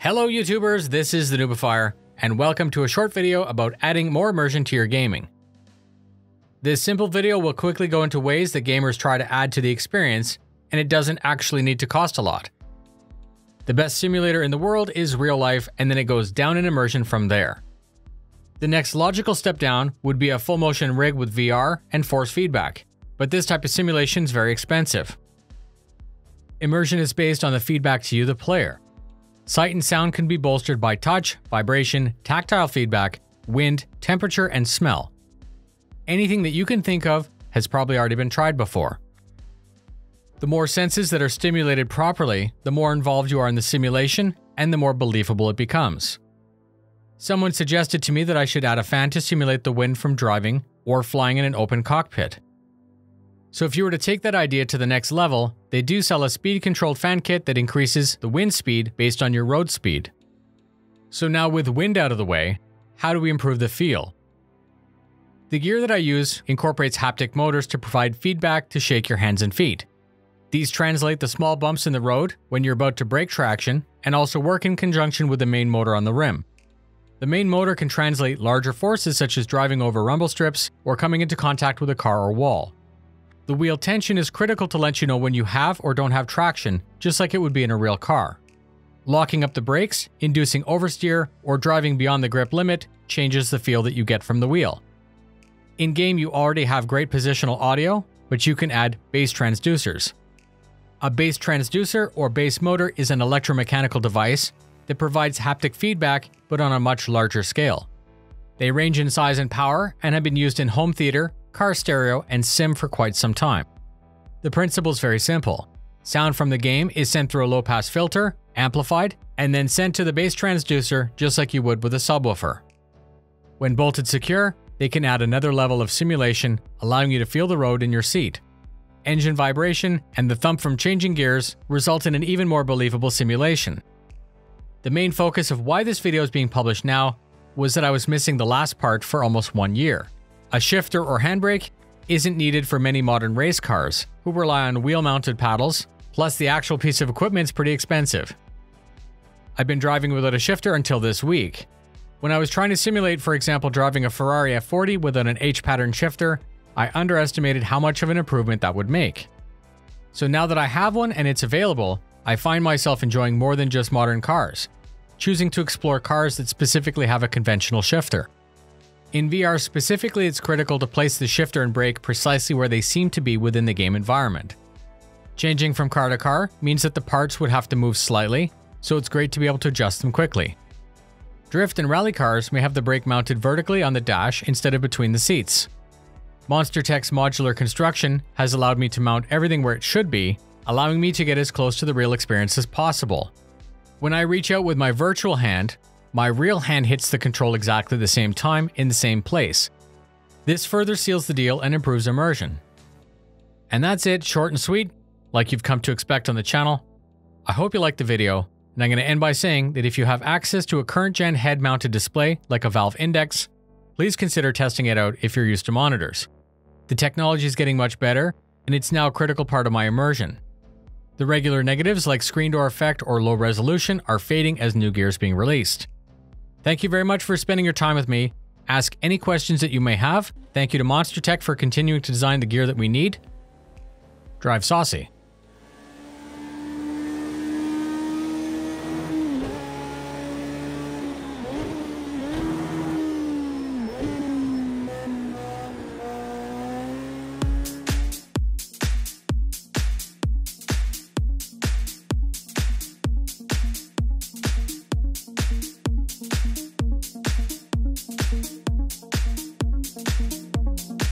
Hello YouTubers, this is the Noobifier, and welcome to a short video about adding more immersion to your gaming. This simple video will quickly go into ways that gamers try to add to the experience, and it doesn't actually need to cost a lot. The best simulator in the world is real life, and then it goes down in immersion from there. The next logical step down would be a full motion rig with VR and force feedback, but this type of simulation is very expensive. Immersion is based on the feedback to you, the player. Sight and sound can be bolstered by touch, vibration, tactile feedback, wind, temperature, and smell. Anything that you can think of has probably already been tried before. The more senses that are stimulated properly, the more involved you are in the simulation, and the more believable it becomes. Someone suggested to me that I should add a fan to simulate the wind from driving or flying in an open cockpit. So if you were to take that idea to the next level, they do sell a speed-controlled fan kit that increases the wind speed based on your road speed. So now with wind out of the way, how do we improve the feel? The gear that I use incorporates haptic motors to provide feedback to shake your hands and feet. These translate the small bumps in the road when you're about to break traction and also work in conjunction with the main motor on the rim. The main motor can translate larger forces such as driving over rumble strips or coming into contact with a car or wall. The wheel tension is critical to let you know when you have or don't have traction, just like it would be in a real car. Locking up the brakes, inducing oversteer, or driving beyond the grip limit changes the feel that you get from the wheel. In-game, you already have great positional audio, but you can add bass transducers. A bass transducer or bass motor is an electromechanical device that provides haptic feedback, but on a much larger scale. They range in size and power and have been used in home theater, car stereo, and sim for quite some time. The principle is very simple. Sound from the game is sent through a low-pass filter, amplified, and then sent to the bass transducer just like you would with a subwoofer. When bolted secure, they can add another level of simulation, allowing you to feel the road in your seat. Engine vibration and the thump from changing gears result in an even more believable simulation. The main focus of why this video is being published now was that I was missing the last part for almost 1 year. A shifter or handbrake isn't needed for many modern race cars, who rely on wheel-mounted paddles, plus the actual piece of equipment is pretty expensive. I've been driving without a shifter until this week. When I was trying to simulate, for example, driving a Ferrari F40 without an H-pattern shifter, I underestimated how much of an improvement that would make. So now that I have one and it's available, I find myself enjoying more than just modern cars, choosing to explore cars that specifically have a conventional shifter. In VR specifically, it's critical to place the shifter and brake precisely where they seem to be within the game environment. Changing from car to car means that the parts would have to move slightly, so it's great to be able to adjust them quickly. Drift and rally cars may have the brake mounted vertically on the dash instead of between the seats. Monster Tech's modular construction has allowed me to mount everything where it should be, allowing me to get as close to the real experience as possible. When I reach out with my virtual hand, my real hand hits the control exactly the same time in the same place. This further seals the deal and improves immersion. And that's it, short and sweet, like you've come to expect on the channel. I hope you liked the video, and I'm going to end by saying that if you have access to a current-gen head-mounted display like a Valve Index, please consider testing it out if you're used to monitors. The technology is getting much better, and it's now a critical part of my immersion. The regular negatives like screen door effect or low resolution are fading as new gear is being released. Thank you very much for spending your time with me. Ask any questions that you may have. Thank you to Monster Tech for continuing to design the gear that we need. Drive saucy.